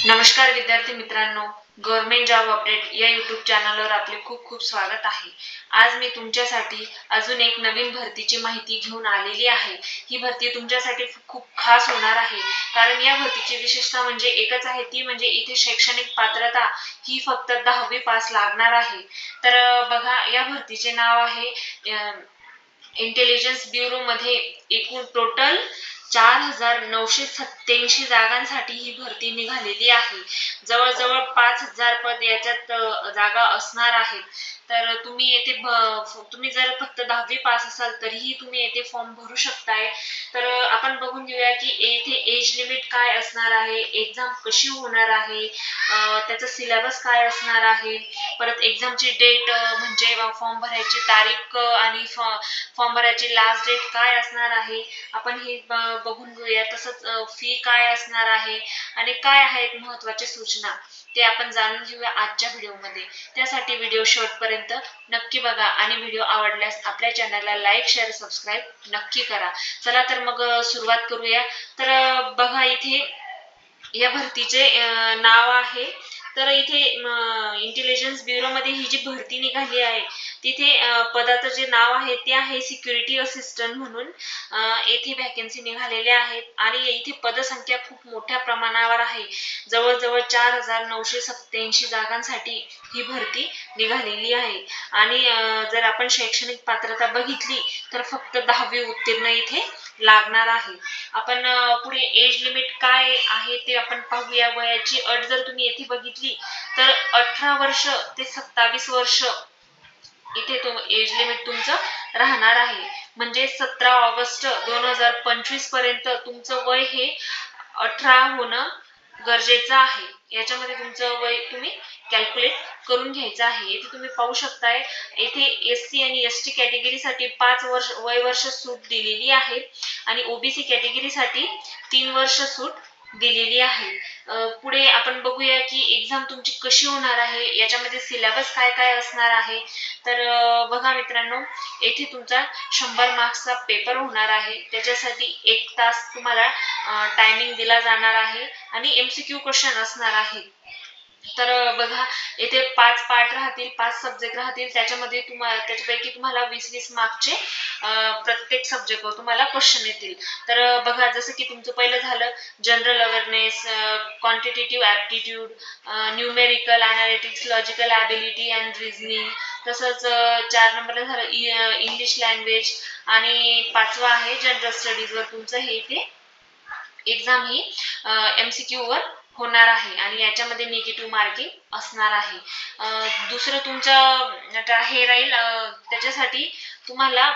नमस्कार विद्यार्थी मित्रांनो, गव्हर्नमेंट जॉब अपडेट या यूट्यूब चॅनलवर आपले खूप खूप स्वागत आहे। आज मी तुमच्यासाठी अजून एक नवीन भरतीची माहिती घेऊन आलेली आहे। ही भरती तुमच्यासाठी खूप खास होणार आहे, कारण या भरतीची विशेषता म्हणजे एकच आहे, ती म्हणजे इथे शैक्षणिक पात्रता ही फक्त 10वी पास लागणार आहे। तर बघा, या भरतीचे नाव आहे इंटेलिजन्स ब्युरो मध्ये एकूण टोटल 4987 जागांसाठी ही भरती निघालेली आहे। जवळजवळ 5000 पद याच्यात जागा असणार आहेत। तर तुम्ही जर फक्त 10वी पास असाल तरीही तुम्ही येथे फॉर्म भरू शकताय। तर आपण बघून घेऊया की येथे एज लिमिट काय असणार आहे, एक्झाम कशी होणार आहे, त्याचा सिलेबस काय असणार आहे, परत एक्झामची डेट म्हणजे फॉर्म भरायची तारीख आणि फॉर्म भरायची लास्ट डेट काय असणार आहे, आपण हे बघून घेऊया। तसंच फी काय असणार आहे आणि काय आहेत महत्त्वाच्या सूचना ते आपण जाणून घेऊया आजच्या व्हिडिओमध्ये। त्यासाठी व्हिडिओ शेवटपर्यंत नक्की बघा आणि व्हिडिओ आवडल्यास आपल्या चॅनलला लाईक, शेअर, सबस्क्राईब नक्की करा। चला तर मग सुरुवात करूया। तर बघा, इथे या भरतीचे नाव आहे। तर इथे इंटेलिजन्स ब्युरो मध्ये ही जी भरती निघाली आहे, तिथे पदाचं जे नाव आहे ते आहे सिक्युरिटी असिस्टंट म्हणून येथे व्हॅकन्सी निघालेल्या आहेत आणि इथे पदसंख्या खूप मोठ्या प्रमाणावर आहे। जवळजवळ 4987 जागांसाठी ही भरती निघालेली आहे। आणि जर आपण शैक्षणिक पात्रता बघितली तर फक्त 10वी उत्तीर्ण इथे लागणार आहे। आपण पुढे एज लिमिट काय आहे ते आपण पाहूया। वयाची अट जर तुम्ही येथे बघितली तर 18 वर्ष ते 27 वर्ष इथे एज लिमिट तुमचं राहणार आहे। म्हणजे 17 ऑगस्ट 2025 पर्यंत तुमचं वय हे 18 होणं गरजेचं आहे। याच्यामध्ये तुमचं वय तुम्ही कॅल्क्युलेट करून घ्यायचं आहे। इथे तुम्ही पाहू शकताय, येथे एससी आणि एसटी कॅटेगरीसाठी 5 वर्ष सूट दिलेली आहे आणि ओबीसी कॅटेगरीसाठी 3 वर्ष सूट दिलेली आहे। पुढे आपण बघूया की एक्झाम तुमची कशी होणार आहे, याच्यामध्ये सिलेबस काय काय असणार आहे। तर बघा मित्रांनो, येथे तुमचा 100 मार्क्सचा पेपर होणार आहे। त्याच्यासाठी 1 तास तुम्हाला टायमिंग दिला जाणार आहे आणि एमसीक्यू क्वेश्चन असणार आहे। तर बघा, येथे 5 पार्ट राहतील, 5 सब्जेक्ट राहतील। त्याच्यापैकी तुम्हाला 20-20 मार्कचे प्रत्येक सब्जेक्टवर तुम्हाला क्वेश्चन येतील। तर बघा, जसं की तुमचं पहिलं झालं general awareness, quantitative aptitude, numerical analytics, logical ability and reasoning. तसंच 4 नंबरला झालं इंग्लिश लँग्वेज आणि 5वा आहे जनरल स्टडीजवर तुमचं हे इथे एक्झाम ही एमसीक्यू वर होणार आहे आणि याच्यामध्ये निगेटिव्ह मार्किंग असणार आहे। दुसरं तुमचं हे राहील, त्याच्यासाठी तुम्हाला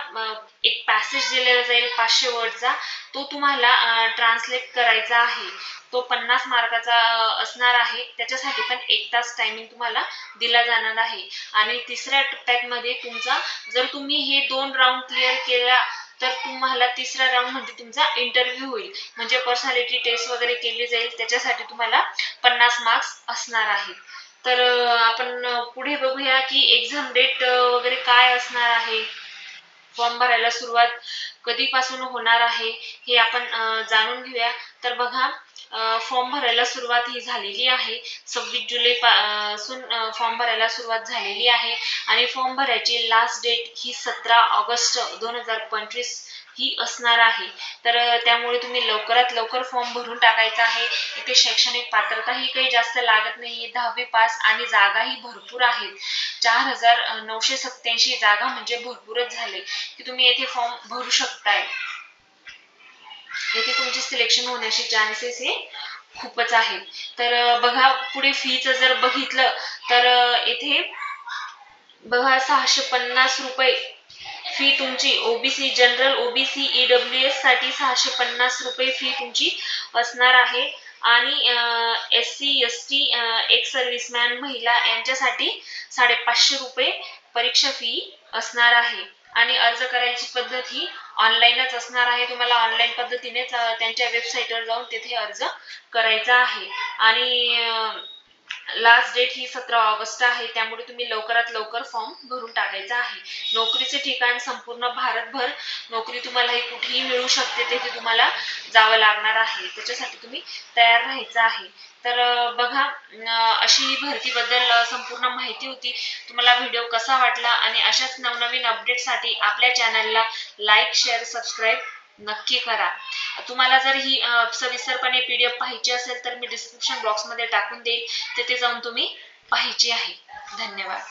एक पॅसेज दिलेला जाईल 500 वर्डचा, तो तुम्हाला ट्रान्सलेट करायचा आहे। तो 50 मार्काचा असणार आहे। त्याच्यासाठी पण 1 तास टायमिंग तुम्हाला दिला जाणार आहे। आणि तिसऱ्या टप्प्यामध्ये तुमचा जर तुम्ही हे 2 राऊंड क्लिअर केला तर तुम्हाला तिसरा राऊंड म्हणजे तुमचा इंटरव्ह्यू होईल, म्हणजे पर्सनॅलिटी टेस्ट वगैरे केली जाईल। त्याच्यासाठी तुम्हाला 50 मार्क्स असणार आहेत। तर आपण पुढे बघूया की एक्झाम डेट वगैरे काय असणार आहे, फॉर्म भरायला सुरुवात कधीपासून होणार आहे हे आपण जाणून घेऊया। तर बघा, फॉर्म भरायला सुरुवात ही झालेली आहे। 26 जुलै पासून फॉर्म भरायला सुरुवात झालेली आहे आणि फॉर्म भरायची लास्ट डेट ही 17 ऑगस्ट 2025 ही असणार आहे। तर त्यामुळे तुम्ही लवकरात लवकर फॉर्म भरून टाकायचा आहे। इथे शैक्षणिक पात्रता ही काही जास्त लागत नाहीये, 10वी पास आणि जागाही भरपूर आहेत। 4987 जागा म्हणजे भरपूरच झाले की तुम्ही येथे फॉर्म भरू शकताय। येथे तुमचे सिलेक्शन होण्याचे चान्सेस हे खूपच आहेत। तर बघा, पुढे फीचं जर बघितलं तर येथे बघा 650 रुपये फी तुमची ओबीसी, जनरल ओबीसी, ईडब्ल्यूएस साठी 650 रुपये फी तुमची असणार आहे आणि एससी एसटी, एक्स सर्व्हिसमॅन महिला यांच्यासाठी 550 रुपये परीक्षा फी असणार आहे। आणि अर्ज करायची पद्धत ही ऑनलाईनच असणार आहे। तुम्हाला ऑनलाईन पद्धतीने त्यांच्या वेबसाईटवर जाऊन तिथे अर्ज करायचा आहे। आणि लास्ट डेट ही 17 ऑगस्ट आहे, त्यामुळे तुम्ही लवकरात लवकर फॉर्म भरून टाकायचा आहे. नोकरीचे ठिकाण संपूर्ण भारतभर नोकरी तुम्हाला ही कुठेही मिळू शकते, तेथे तुम्हाला जावं लागणार आहे. त्याच्यासाठी तुम्ही तयार राहायचं आहे. तर बघा, अशी ही भरतीबद्दल संपूर्ण माहिती होती. तुम्हाला व्हिडिओ कसा वाटला आणि अशाच नवनवीन अपडेटसाठी आपल्या चॅनलला लाईक, शेअर, सबस्क्राईब नक्की करा. तुम्हाला जर ही सविस्तरपणे PDF पाहिजे असेल तर मी डिस्क्रिप्शन बॉक्समध्ये टाकून देईल, तिथे जाऊन तुम्ही पाहायची आहे. धन्यवाद.